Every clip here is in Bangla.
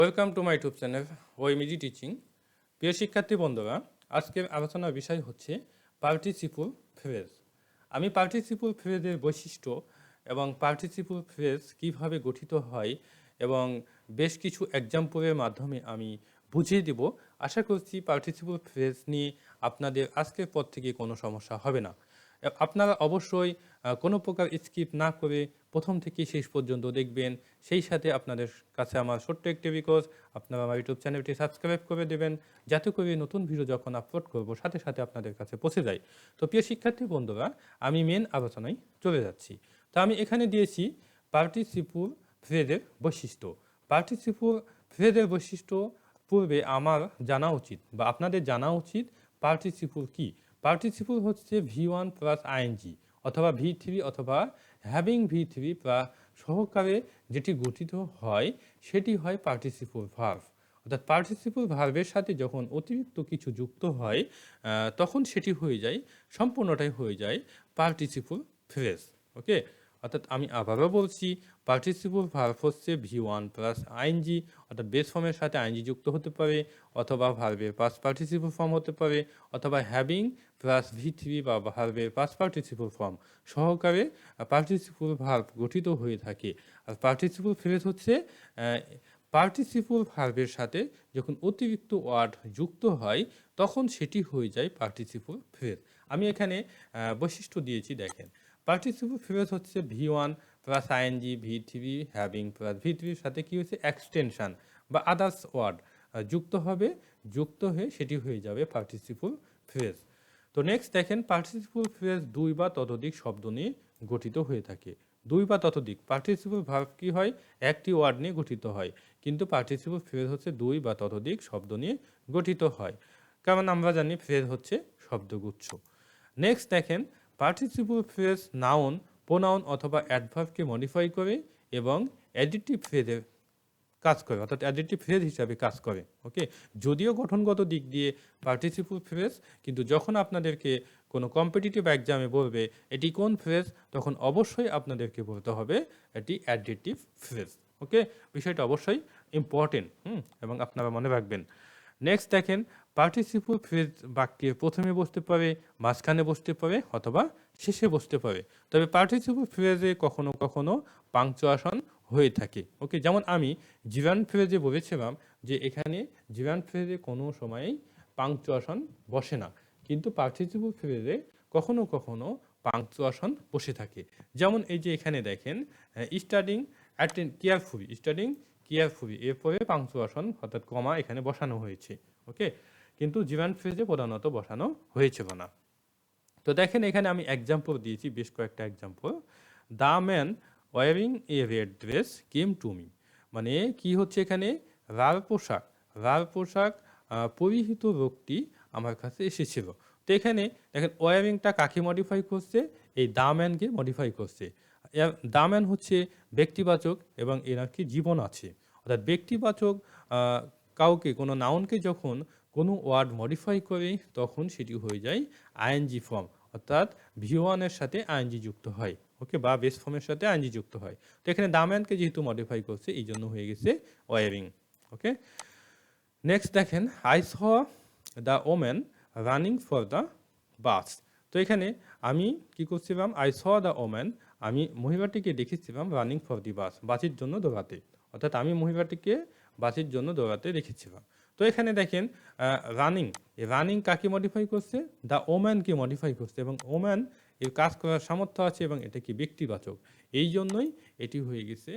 Welcome to my YouTube channel OMG teaching. প্রিয় শিক্ষার্থী বন্ধুরা, আজকের আলোচনার বিষয় হচ্ছে পার্টিসিপল ফ্রেজ। আমি পার্টিসিপল ফ্রেজের বৈশিষ্ট্য এবং পার্টিসিপল ফ্রেজ কিভাবে গঠিত হয় এবং বেশ কিছু এক্সাম্পলের মাধ্যমে আমি বুঝিয়ে দেব। আশা করছি পার্টিসিপল ফ্রেজ নিয়ে আপনাদের আজকের পর থেকে কোনো সমস্যা হবে না। আপনারা অবশ্যই কোনো প্রকার স্কিপ না করে প্রথম থেকে শেষ পর্যন্ত দেখবেন। সেই সাথে আপনাদের কাছে আমার ছোট্ট একটি রিকোয়েস্ট, আপনারা আমার ইউটিউব চ্যানেলটি সাবস্ক্রাইব করে দেবেন, যাতে করে নতুন ভিডিও যখন আপলোড করব সাথে সাথে আপনাদের কাছে পৌঁছে যায়। তো প্রিয় শিক্ষার্থী বন্ধুরা, আমি মেন আলোচনায় চলে যাচ্ছি। তো আমি এখানে দিয়েছি পার্টিসিপল ফ্রেজের বৈশিষ্ট্য। পার্টিসিপল ফ্রেজের বৈশিষ্ট্য পূর্বে আমার জানা উচিত বা আপনাদের জানা উচিত পার্টিসিপল কি। পার্টিসিপল হচ্ছে V1 প্লাস আইএনজি অথবা V3 অথবা হ্যাভিং V3 প্লাস সহকারে যেটি গঠিত হয় সেটি হয় পার্টিসিপল ভার্ব। অর্থাৎ পার্টিসিপল ভার্বের সাথে যখন অতিরিক্ত কিছু যুক্ত হয় তখন সেটি হয়ে যায়, সম্পূর্ণটাই হয়ে যায় পার্টিসিপল ফ্রেজ। ওকে, অর্থাৎ আমি আবারও বলছি, পার্টিসিপল ভার্ব হচ্ছে V1 প্লাস আইএনজি, অর্থাৎ বেস ফর্মের সাথে আইএনজি যুক্ত হতে পারে, অথবা ভার্বের পাস্ট পার্টিসিপল ফর্ম হতে পারে, অথবা হ্যাভিং প্লাস V3 বা ভার্বের পাস্ট পার্টিসিপল ফর্ম সহকারে পার্টিসিপল ভার্ব গঠিত হয়ে থাকে। আর পার্টিসিপল ফ্রেজ হচ্ছে পার্টিসিপল ভার্বের সাথে যখন অতিরিক্ত ওয়ার্ড যুক্ত হয় তখন সেটি হয়ে যায় পার্টিসিপল ফ্রেজ। আমি এখানে বৈশিষ্ট্য দিয়েছি, দেখেন। পার্টিসিপল ফ্রেজ হচ্ছে V1 plus ING V3 having plus V3 এর সাথে কি হচ্ছে এক্সটেনশন বা আদার্স ওয়ার্ড যুক্ত হবে, যুক্ত হয়ে সেটি হয়ে যাবে পার্টিসিপল ফ্রেজ। তো নেক্সট দেখেন, পার্টিসিপল ফ্রেজ দুই বা ততোধিক শব্দ নিয়ে গঠিত হয়ে থাকে। দুই বা ততোধিক, পার্টিসিপল ভার্ব কি হয়, একটি ওয়ার্ড নিয়ে গঠিত হয়, কিন্তু পার্টিসিপল ফ্রেজ হচ্ছে দুই বা ততোধিক শব্দ নিয়ে গঠিত হয়, কারণ আমরা জানি ফ্রেজ হচ্ছে শব্দগুচ্ছ। নেক্সট দেখেন, পার্টিসিপল ফ্রেজ নাউন, প্রোনাউন অথবা অ্যাডভার্বকে মডিফাই করে এবং অ্যাডিটিভ ফ্রেজের কাজ করে, অর্থাৎ অ্যাডিটিভ ফ্রেজ হিসাবে কাজ করে। ওকে, যদিও গঠনগত দিক দিয়ে পার্টিসিপল ফ্রেজ, কিন্তু যখন আপনাদেরকে কোনো কম্পিটিটিভ এক্সামে বলবে এটি কোন ফ্রেজ, তখন অবশ্যই আপনাদেরকে বলতে হবে এটি অ্যাডিটিভ ফ্রেজ। ওকে, বিষয়টা অবশ্যই ইম্পর্টেন্ট এবং আপনারা মনে রাখবেন। নেক্সট দেখেন, পার্টিসিপল ফ্রেজ বাক্যের প্রথমে বসতে পারে, মাঝখানে বসতে পারে অথবা শেষে বসতে পারে। তবে পার্টিসিপল ফ্রেজে কখনো কখনো পাংচুয়েশন হয়ে থাকে। ওকে, যেমন আমি জিভান ফ্রেজে বলেছিলাম যে এখানে জিভান ফ্রেজে কোনো সময়ই পাংচুয়েশন বসে না, কিন্তু পার্টিসিপল ফ্রেজে কখনো কখনো পাংচুয়েশন বসে থাকে। যেমন এই যে এখানে দেখেন, studying attend carefully, studying carefully, এরপরে পাংচুয়েশন অর্থাৎ কমা এখানে বসানো হয়েছে। ওকে, কিন্তু জিভান ফ্রেজে প্রধানত বসানো হয়েছিল না। তো দেখেন এখানে আমি এক্সাম্পল দিয়েছি, বেশ কয়েকটা example. The man wearing a red dress came to me, মানে কি হচ্ছে এখানে, লাল পোশাক, লাল পোশাক পরিহিত লোকটি আমার কাছে এসেছিল। তো এখানে দেখেন ওয়ারিংটা কাকে মডিফাই করছে, এই দ্য ম্যানকে মডিফাই করছে। দ্য ম্যান হচ্ছে ব্যক্তিবাচক এবং এর কি জীবন আছে, অর্থাৎ ব্যক্তিবাচক কাউকে, কোনো নাউনকে যখন কোনো ওয়ার্ড মডিফাই করে তখন সেটি হয়ে যায় আইএনজি ফর্ম, অর্থাৎ V1 এর সাথে আইএনজি যুক্ত হয়। ওকে, বা বেস ফর্মের সাথে আইএনজি যুক্ত হয়। তো এখানে দ্য ম্যানকে যেহেতু মডিফাই করছে এই জন্য হয়ে গেছে ওয়ারিং। ওকে, নেক্সট দেখেন, I saw the woman running for the bus. তো এখানে আমি কি করছিলাম, আই স দ্য ওম্যান, আমি মহিলাটিকে দেখেছিলাম রানিং ফর দি বাস, বাসের জন্য দৌড়াতে, অর্থাৎ আমি মহিলাটিকে বাসের জন্য দৌড়াতে দেখেছিলাম। তো এখানে দেখেন রানিং, রানিং কাকে মডিফাই করছে, দ্য ওম্যানকে মডিফাই করছে, এবং ওম্যান এর কাজ করার সামর্থ্য আছে এবং এটা কি ব্যক্তিবাচক, এই জন্যই এটি হয়ে গেছে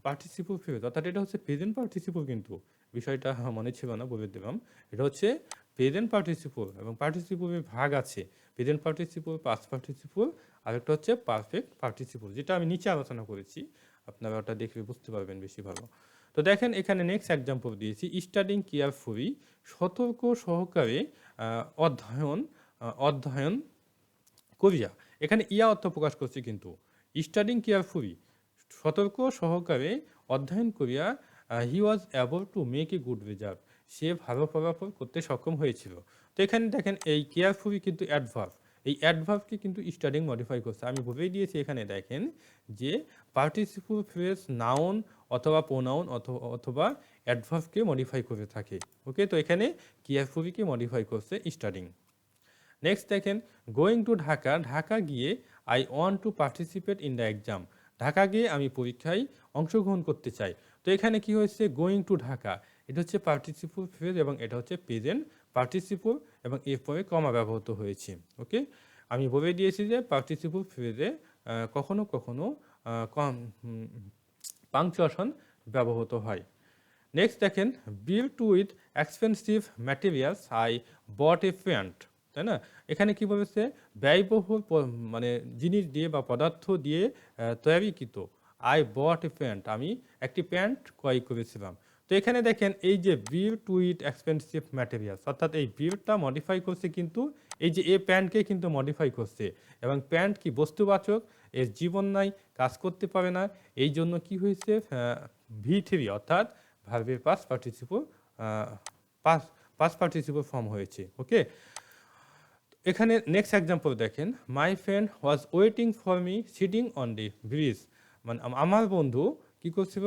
পার্টিসিপল ফ্রেজ, অর্থাৎ এটা হচ্ছে প্রেজেন্ট পার্টিসিপল, কিন্তু বিষয়টা মনে ছিল না, বলে দিলাম। এটা হচ্ছে প্রেজেন্ট পার্টিসিপল এবং পার্টিসিপলের ভাগ আছে, প্রেজেন্ট পার্টিসিপল, পাস্ট পার্টিসিপল, আর একটা হচ্ছে পারফেক্ট পার্টিসিপল, যেটা আমি নিচে আলোচনা করেছি, আপনারা ওটা দেখলে বুঝতে পারবেন বেশি ভালো। তো দেখেন এখানে নেক্সট এক্সাম্পল দিয়েছি, স্টাডিং কেয়ারফুলি, সতর্ক সহকারে অধ্যয়ন অধ্যয়ন করিয়া। এখানে ইয়া অর্থ প্রকাশ করছি, কিন্তু স্টাডিং কেয়ারফুলি, সতর্ক সহকারে অধ্যয়ন করিয়া, he was able to make a good result, সে ভালো ফলাফল করতে সক্ষম হয়েছিল। তো এখানে দেখেন এই কেয়ারফুলি কিন্তু অ্যাডভার্ব, এই অ্যাডভার্বকে কিন্তু স্টাডিং মডিফাই করছে। আমি বলেই দিয়েছি এখানে দেখেন যে পার্টিসিপল ফ্রেজ নাউন অথবা প্রোনাউন অথবা অ্যাডভার্বকে মডিফাই করে থাকে। ওকে, তো এখানে কেয়ারফুলিকে মডিফাই করছে স্টাডিং। নেক্সট দেখেন, গোয়িং টু ঢাকা, ঢাকা গিয়ে I want to participate in the exam, Dhaka গিয়ে আমি পরীক্ষায় অংশগ্রহণ করতে চাই। তো এখানে কি হয়েছে, গোয়িং টু ঢাকা, এটা হচ্ছে পার্টিসিপল ফ্রেজ এবং এটা হচ্ছে প্রেজেন্ট পার্টিসিপল এবং এরপরে কমা ব্যবহৃত হয়েছে। ওকে, আমি বলে দিয়েছি যে পার্টিসিপল ফ্রেজে কখনো কখনো পাংচুয়েশন ব্যবহৃত হয়। নেক্সট দেখেন, built with expensive materials I bought A pant, তাই না? এখানে কী বলেছে, ব্যয়বহুল মানে জিনিস দিয়ে বা পদার্থ দিয়ে তৈরিকৃত আই বট এ প্যান্ট, আমি একটি প্যান্ট ক্রয় করেছিলাম। তো এখানে দেখেন এই যে বিল্ট উইথ এক্সপেন্সিভ ম্যাটেরিয়ালস, অর্থাৎ এই বিল্টটা মডিফাই করছে, কিন্তু এই যে এ প্যান্টকে কিন্তু মডিফাই করছে, এবং প্যান্ট কি বস্তুবাচক, এর জীবন নাই, কাজ করতে পারে না, এই জন্য কি হয়েছে, V3 অর্থাৎ ভার্বের past participle past participle form হয়েছে। ওকে, এখানে নেক্সট এক্সাম্পল দেখেন, my friend was waiting for me sitting on the bridge, মানে আমার বন্ধু কী করছিল,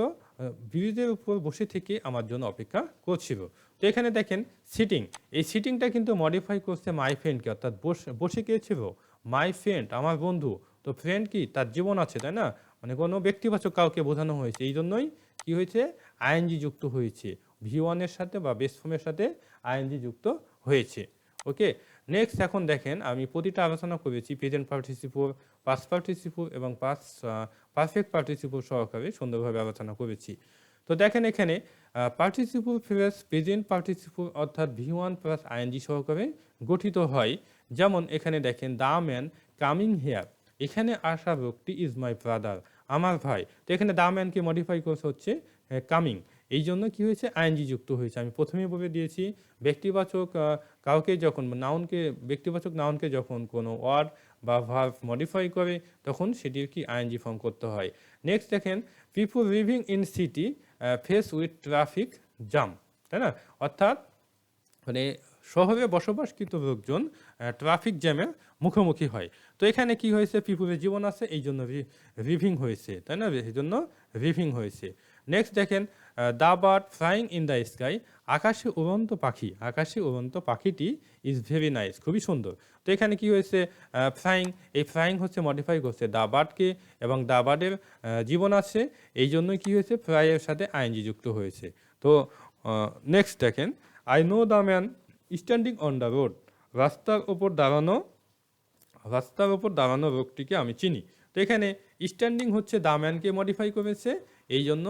ব্রিজের উপর বসে থেকে আমার জন্য অপেক্ষা করছিল। তো এখানে দেখেন সিটিং, এই সিটিংটা কিন্তু মডিফাই করছে মাই ফ্রেন্ডকে, অর্থাৎ বসে গিয়েছিল মাই ফ্রেন্ড, আমার বন্ধু। তো ফ্রেন্ড কি, তার জীবন আছে, তাই না? মানে কোনো ব্যক্তিবাচক কাউকে বোঝানো হয়েছে, এই জন্যই কী হয়েছে, আইএনজি যুক্ত হয়েছে, V1-এর সাথে বা বেস ফর্মের সাথে আইএনজি যুক্ত হয়েছে। ওকে, নেক্সট এখন দেখেন, আমি প্রতিটা আলোচনা করেছি প্রেজেন্ট পার্টিসিপল, পাস্ট পার্টিসিপল এবং পারফেক্ট পার্টিসিপল সহকারে সুন্দরভাবে আলোচনা করেছি। তো দেখেন এখানে পার্টিসিপল ফ্রেজ প্রেজেন্ট পার্টিসিপল অর্থাৎ V1 প্লাস আইএনজি সহকারে গঠিত হয়। যেমন এখানে দেখেন, দ্য ম্যান কামিং হেয়ার, এখানে আসা ব্যক্তি ইজ মাই ব্রাদার, আমার ভাই। তো এখানে দ্য ম্যানকে মডিফাই করছে হচ্ছে কামিং, এই জন্য কী হয়েছে, আইএনজি যুক্ত হয়েছে। আমি প্রথমেই বলে দিয়েছি, ব্যক্তিবাচক কাউকে যখন নাউনকে, ব্যক্তিবাচক নাউনকে যখন কোনো ওয়ার্ড বা ভার্ব মডিফাই করে, তখন সেটির কি আইএনজি ফর্ম করতে হয়। নেক্সট দেখেন, পিপুল living in city face with traffic jam, তাই না? অর্থাৎ মানে শহরে বসবাসকৃত লোকজন ট্রাফিক জ্যামের মুখোমুখি হয়। তো এখানে কি হয়েছে, পিপুলের জীবন আছে, এই জন্য রিভিং হয়েছে, তাই না? এই জন্য রিভিং হয়েছে। নেক্সট দেখেন, the bird flying in the sky, আকাশে উড়ন্ত পাখি, আকাশে উড়ন্ত পাখিটি ইজ ভেরি নাইস, খুবই সুন্দর। তো এখানে কি হয়েছে, ফ্লাইং, এই ফ্লাইং হচ্ছে মডিফাই করছে দ্য বার্ডকে, এবং দ্য বার্ডের জীবন আছে, এই জন্যই কী হয়েছে, ফ্লাইয়ের সাথে আইএনজি যুক্ত হয়েছে। তো নেক্সট দেখেন, I know the man standing on the road, রাস্তার ওপর দাঁড়ানো লোকটিকে আমি চিনি। তো এখানে স্ট্যান্ডিং হচ্ছে দ্য ম্যানকে মডিফাই করেছে, এই জন্য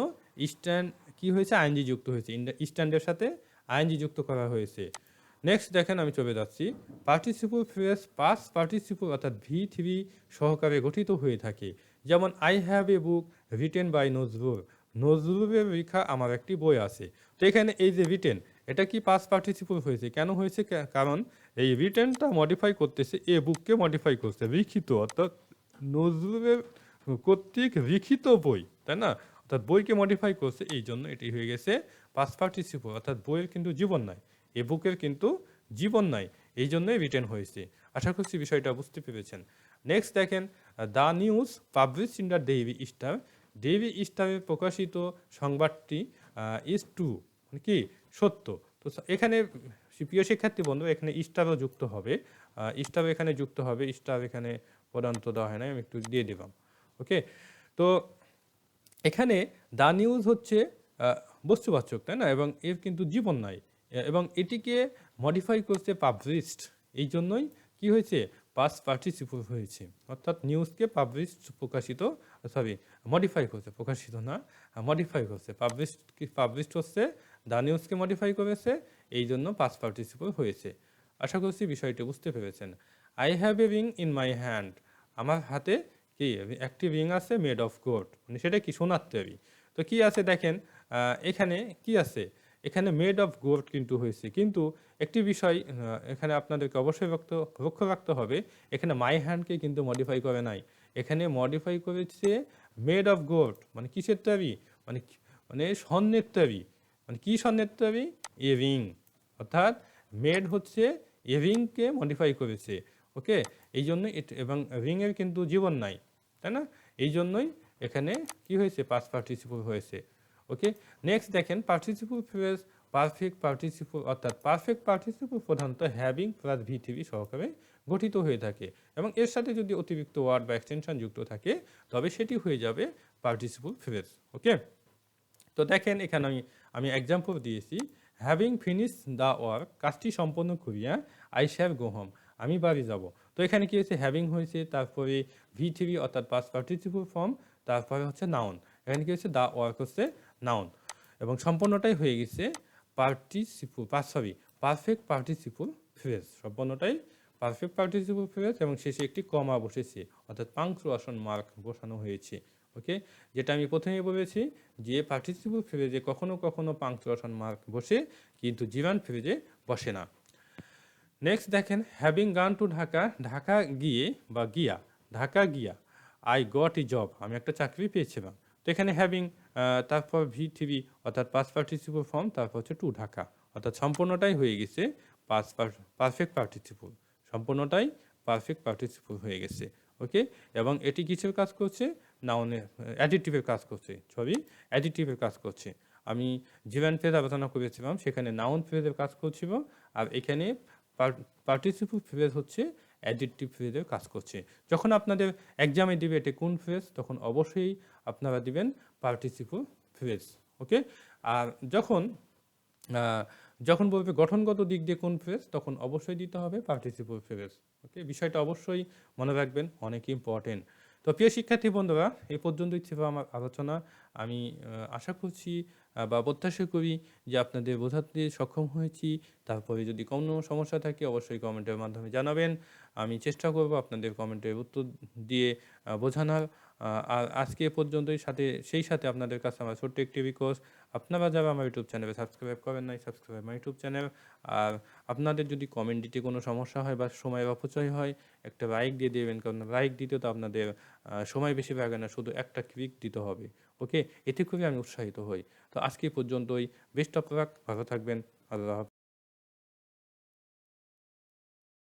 স্ট্যান্ড কি হয়েছে, আইএনজি যুক্ত হয়েছে, স্ট্যান্ডের সাথে আইএনজি যুক্ত করা হয়েছে। নেক্সট দেখেন, আমি চলে যাচ্ছি, পার্টিসিপল ফ্রেজ পাস্ট পার্টিসিপল অর্থাৎ V3 সহকারে গঠিত হয়ে থাকে। যেমন I have a book written by Nazrul, নজরুলের লেখা আমার একটি বই আছে। তো এখানে এই যে রিটেন, এটা কি পাস্ট পার্টিসিপল হয়েছে, কেন হয়েছে, কারণ এই রিটেনটা মডিফাই করতেছে, এ বুককে মডিফাই করছে, লিখিত অর্থাৎ নজরুলের কর্তৃক লিখিত বই, তাই না? অর্থাৎ বইকে মডিফাই করছে, এই জন্য এটি হয়ে গেছে পাস্ট পার্টিসিপল, অর্থাৎ বইয়ের কিন্তু জীবন নাই, এ বুকের কিন্তু জীবন নাই, এই জন্যই রিটেন হয়েছে। আশা করছি বিষয়টা বুঝতে পেরেছেন। নেক্সট দেখেন, the news publish in the Daily Star, Daily স্টারে প্রকাশিত সংবাদটি ইজ ট্রু, কি সত্য। তো এখানে প্রিয় শিক্ষার্থী বন্ধু, এখানে স্টারও যুক্ত হবে, স্টার এখানে যুক্ত হবে, স্টার এখানে প্রদান্ত দেওয়া হয় না, আমি একটু দিয়ে দিলাম। ওকে, তো এখানে দ্য নিউজ হচ্ছে বস্তুবাচক, তাই না? এবং এর কিন্তু জীবন নাই, এবং এটিকে মডিফাই করছে পাবলিশড, এই জন্যই কি হয়েছে, পাস্ট পার্টিসিপল হয়েছে। অর্থাৎ নিউজকে পাবলিশড প্রকাশিত, সরি মডিফাই করছে, প্রকাশিত না, মডিফাই করছে, পাবলিশড হচ্ছে দ্য নিউজকে মডিফাই করেছে, এই জন্য পাস্ট পার্টিসিপল হয়েছে। আশা করছি বিষয়টি বুঝতে পেরেছেন। I have A ring in my hand, আমার হাতে কি একটি রিং আছে মেড অফ গোল্ড, মানে সেটা কি সোনার তৈরি। তো কি আছে দেখেন, এখানে কি আছে, এখানে মেড অফ গোল্ড কিন্তু হয়েছে, কিন্তু একটি বিষয় এখানে আপনাদেরকে অবশ্যই লক্ষ্য রাখতে হবে, এখানে মাই হ্যান্ডকে কিন্তু মডিফাই করে নাই, এখানে মডিফাই করেছে মেড অফ গোল্ড, মানে কিসের তৈরি, মানে মানে স্বর্ণের তৈরি, মানে কি স্বর্ণের তৈরি, এ রিং, অর্থাৎ মেড হচ্ছে এ রিংকে মডিফাই করেছে। ওকে, এই জন্যই এবং রিংয়ের কিন্তু জীবন নাই, তাই না? এই জন্যই এখানে কি হয়েছে, পাস্ট পার্টিসিপল হয়েছে। ওকে, নেক্সট দেখেন পার্টিসিপল ফ্রেজ পারফেক্ট পার্টিসিপল, অর্থাৎ পারফেক্ট পার্টিসিপল প্রধানত হ্যাভিং প্লাস ভি3 সহকারে গঠিত হয়ে থাকে এবং এর সাথে যদি অতিরিক্ত ওয়ার্ড বা এক্সটেনশন যুক্ত থাকে তবে সেটি হয়ে যাবে পার্টিসিপল ফ্রেজ। ওকে, তো দেখেন এখানে আমি এক্সাম্পল দিয়েছি, হ্যাভিং ফিনিশ দ্য ওয়ার্ক, কাজটি সম্পন্ন করিয়া আই শ্যাল গো হোম, আমি বাড়ি যাব। তো এখানে কি হয়েছে, হ্যাভিং হয়েছে, তারপরে ভি3 অর্থাৎ পাস্ট পার্টিসিপল ফর্ম, তারপরে হচ্ছে নাউন। এখানে কি হচ্ছে, দ্য ওয়ার্ক হচ্ছে নাউন এবং সম্পূর্ণটাই হয়ে গেছে পার্টিসিপল পারফেক্ট পার্টিসিপল ফ্রেজ, সম্পূর্ণটাই পারফেক্ট পার্টিসিপল ফ্রেজ এবং শেষে একটি কমা বসেছে, অর্থাৎ পাংচুয়েশন মার্ক বসানো হয়েছে। ওকে, যেটা আমি প্রথমেই বলেছি যে পার্টিসিপল ফ্রেজে কখনো কখনো পাংচুয়েশন মার্ক বসে, কিন্তু জিরান্ট ফ্রেজে বসে না। নেক্সট দেখেন, হ্যাভিং গান টু ঢাকা, ঢাকা গিয়ে বা গিয়া, ঢাকা গিয়া আই গট এ জব, আমি একটা চাকরি পেয়েছিলাম। তো এখানে হ্যাভিং, তারপর ভি3 অর্থাৎ পাস্ট পার্টিসিপল ফর্ম, তারপর হচ্ছে টু ঢাকা, অর্থাৎ সম্পূর্ণটাই হয়ে গেছে পারফেক্ট পার্টিসিপল, সম্পূর্ণটাই পারফেক্ট পার্টিসিপল হয়ে গেছে। ওকে, এবং এটি কিসের কাজ করছে, নাউনের অ্যাডিটিভের কাজ করছে, অ্যাডিটিভের কাজ করছে। আমি জিরান ফ্রেজ আলোচনা করেছিলাম, সেখানে নাউন ফ্রেজের কাজ করছিল, আর এখানে পার্টিসিপল ফ্রেজ হচ্ছে অ্যাডজেক্টিভ ফ্রেজের কাজ করছে। যখন আপনাদের এক্সামে দিবে এটি কোন ফ্রেজ, তখন অবশ্যই আপনারা দিবেন পার্টিসিপল ফ্রেজ। ওকে, আর যখন বলবে গঠনগত দিক দিয়ে কোন ফ্রেজ, তখন অবশ্যই দিতে হবে পার্টিসিপল ফ্রেজ। ওকে, বিষয়টা অবশ্যই মনে রাখবেন, অনেক ইম্পর্টেন্ট। তো প্রিয় শিক্ষার্থী বন্ধুরা, এই পর্যন্তই ছিল আমার আলোচনা। আমি আশা করছি বা প্রত্যাশা করি যে আপনাদের বোঝাতে সক্ষম হয়েছি। তারপরে যদি কোনো সমস্যা থাকে অবশ্যই কমেন্টের মাধ্যমে জানাবেন, আমি চেষ্টা করব আপনাদের কমেন্টের উত্তর দিয়ে বোঝানোর। আর আজকে এ পর্যন্তই, সেই সাথে আপনাদের কাছে আমার ছোট্ট একটি রিকোয়েস্ট, আপনারা যারা আমার ইউটিউব চ্যানেলে সাবস্ক্রাইব করেন নাই, সাবস্ক্রাইব আমার ইউটিউব চ্যানেল। আর আপনাদের যদি কমেন্ট দিতে কোনো সমস্যা হয় বা সময়ের অপচয় হয়, একটা লাইক দিয়ে দেবেন, কারণ লাইক দিতে তো আপনাদের সময় বেশি লাগে না, শুধু একটা ক্লিক দিতে হবে। ওকে, এতে করে আমি উৎসাহিত হই। তো আজকে পর্যন্তই, বেস্ট অফ লাক, ভালো থাকবেন, আল্লাহ হাফেজ।